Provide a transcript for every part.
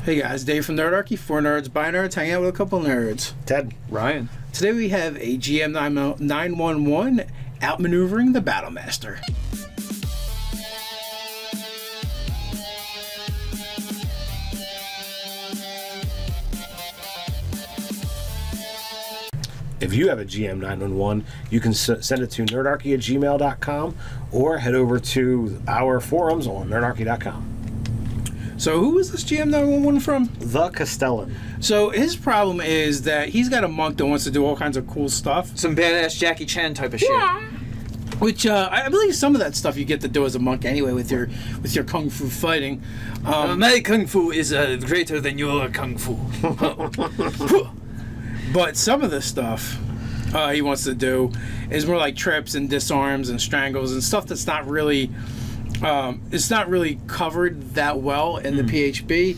Hey guys, Dave from Nerdarchy, for nerds, by nerds, hanging out with a couple nerds. Ted. Ryan. Today we have a GM 911 outmaneuvering the Battlemaster. If you have a GM 911, you can send it to nerdarchy@gmail.com or head over to our forums on nerdarchy.com. So who is this GM 911 from? The Castellan. So his problem is that he's got a monk that wants to do all kinds of cool stuff. Some badass Jackie Chan type of shit. Which I believe some of that stuff you get to do as a monk anyway with your kung fu fighting. My kung fu is greater than your kung fu. But some of the stuff he wants to do is more like trips and disarms and strangles and stuff that's not really it's not really covered that well in the PHB.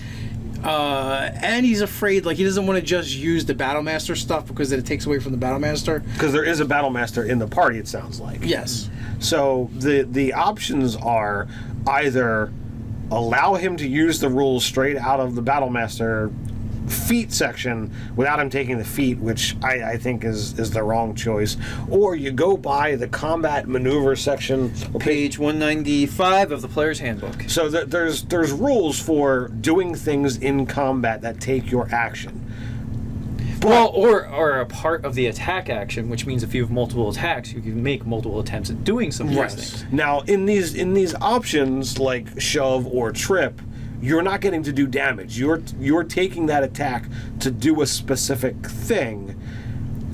And he's afraid, like, he doesn't want to just use the Battlemaster stuff because then it takes away from the Battlemaster. Because there is a Battlemaster in the party, it sounds like. Yes. So the options are either allow him to use the rules straight out of the Battlemaster feat section without him taking the feat, which I think is the wrong choice, or you go by the combat maneuver section, Page 195 of the player's handbook. so that there's rules for doing things in combat that take your action. Well, or a part of the attack action, which means if you have multiple attacks, you can make multiple attempts at doing some of these things. Now in these options like shove or trip, you're not getting to do damage. You're taking that attack to do a specific thing.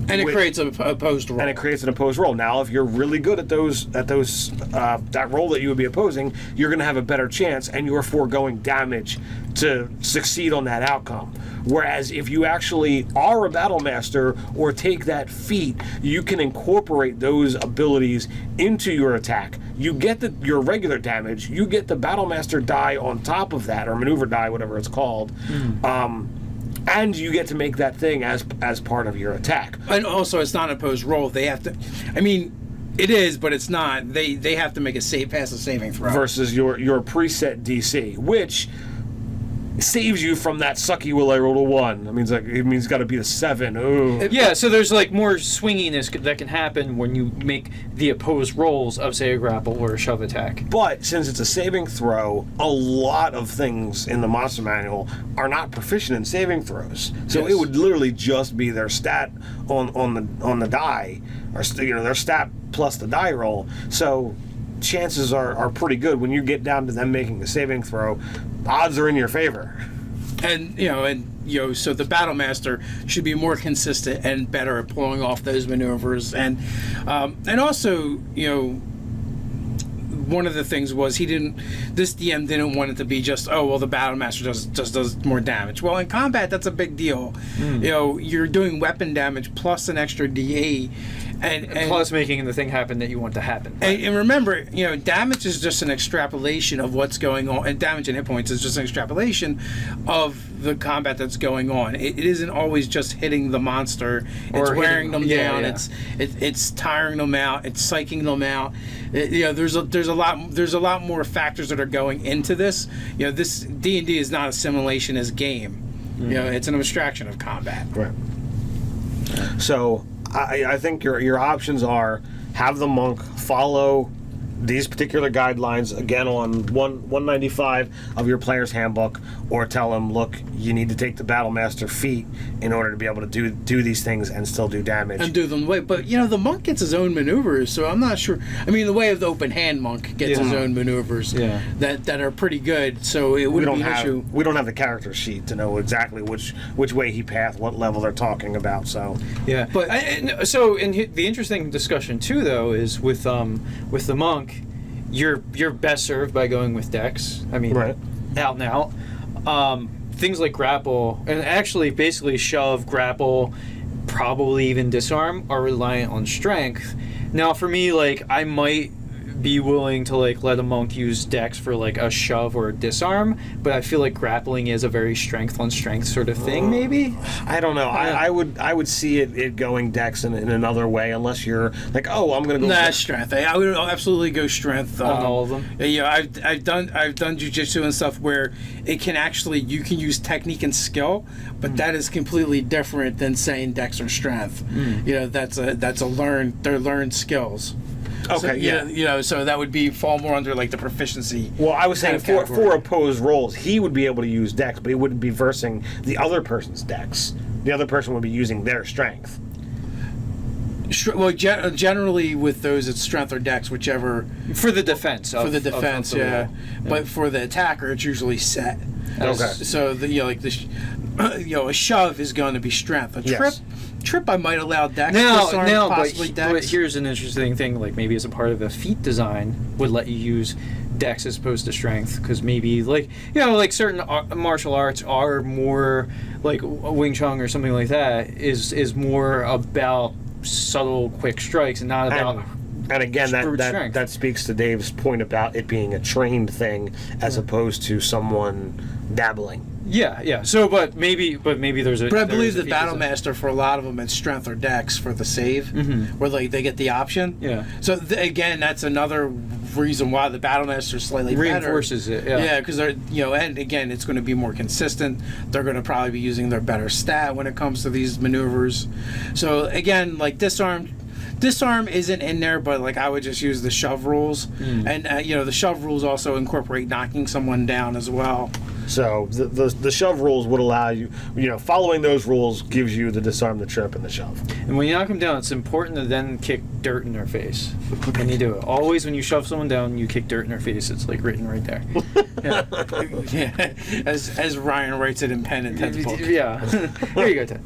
And it creates an opposed roll. And it creates an opposed roll. Now, if you're really good at that roll that you would be opposing, you're going to have a better chance, and you're foregoing damage to succeed on that outcome. Whereas if you actually are a Battlemaster or take that feat, you can incorporate those abilities into your attack. You get your regular damage. You get the Battlemaster die on top of that, or maneuver die, whatever it's called. And you get to make that thing as part of your attack. And also, it's not an opposed roll. They have to. I mean, it is, but it's not. They have to make a pass a saving throw versus your preset DC, which saves you from that sucky will I roll a 1. It means it's got to be a 7. Ooh. Yeah, so there's like more swinginess that can happen when you make the opposed rolls of, say, a grapple or a shove attack. But since it's a saving throw, a lot of things in the monster manual are not proficient in saving throws. So Yes. it would literally just be their stat on the die, or their stat plus the die roll. So chances are pretty good when you get down to them making a saving throw. Odds are in your favor. And so the Battlemaster should be more consistent and better at pulling off those maneuvers. And also, one of the things was this DM didn't want it to be just, oh, well, the Battlemaster just does more damage. Well, in combat, that's a big deal. You're doing weapon damage plus an extra D8. And plus making the thing happen that you want to happen. And remember, damage is just an extrapolation of what's going on, and damage and hit points is just an extrapolation of the combat that's going on. It isn't always just hitting the monster. It's wearing them down. Yeah. It's tiring them out. It's psyching them out. There's a lot more factors that are going into this. This D&D is not a simulation as game. It's an abstraction of combat. Right. So I think your options are have the monk follow these particular guidelines again on 195 of your player's handbook, or tell him, look, you need to take the Battlemaster feat in order to be able to do these things and still do damage. And do them the way. But, the monk gets his own maneuvers, so I'm not sure. I mean, the way of the open hand monk gets his own maneuvers that are pretty good, so it wouldn't be an issue. We don't have the character sheet to know exactly which way he passed, what level they're talking about, so. Yeah. But the interesting discussion, too, though, is with the monk, you're best served by going with Dex. I mean, right. Out and out. Things like grapple, and actually basically shove, grapple, probably even disarm, are reliant on strength. Now, for me, I might be willing to like let a monk use dex for like a shove or a disarm, but I feel like grappling is a very strength on strength sort of thing. Maybe I don't know. I would see it going dex in another way, unless you're like, oh, I'm gonna go. Nah, strength. I would absolutely go strength on all of them. Yeah, I've done jujitsu and stuff where it can actually, you can use technique and skill, but that is completely different than saying dex or strength. You know, they're learned skills. Okay, So, yeah. You know, so that would fall more under like the proficiency. Well, I was saying kind of for category. opposed roles, he would be able to use dex, but he wouldn't be versing the other person's dex. The other person would be using their strength. Well, generally with those, it's strength or dex, whichever. For the defense. For the defense, of the yeah. role. But for the attacker, it's usually set. Okay. So a shove is going to be strength. Yes. Trip, I might allow dex. Now, disarm, but possibly dex. here's an interesting thing. Like maybe as a part of the feat design, would let you use dex as opposed to strength, because maybe like like certain martial arts are more like Wing Chun or something like that is more about subtle, quick strikes and not about. And again, brute strength. that speaks to Dave's point about it being a trained thing as opposed to someone dabbling. Yeah. So, but maybe there's a. But I there believe is a the feat Battle design. Master, for a lot of them, it's strength or dex for the save, where like they get the option. Yeah. So again, that's another reason why the Battle Master is slightly Reinforces better. it. Yeah, because they're and again, it's going to be more consistent. They're going to probably be using their better stat when it comes to these maneuvers. So again, like disarm isn't in there, but like I would just use the shove rules, and the shove rules also incorporate knocking someone down as well. So the shove rules would allow you, following those rules gives you the disarm, the trip, and the shove. And when you knock them down, it's important to then kick dirt in their face when you do it. Always when you shove someone down, you kick dirt in their face. It's like written right there. Yeah, as Ryan writes it in pen and Ted's book. Yeah. There you go, Ted.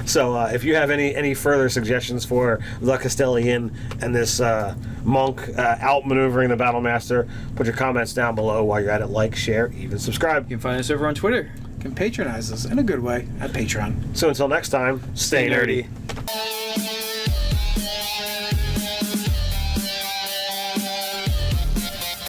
So if you have any further suggestions for the Castellian and this monk outmaneuvering the Battle Master, put your comments down below. While you're at it, like, share, even subscribe. You can find us over on Twitter. Can patronize us in a good way at Patreon. So until next time, stay nerdy. nerdy.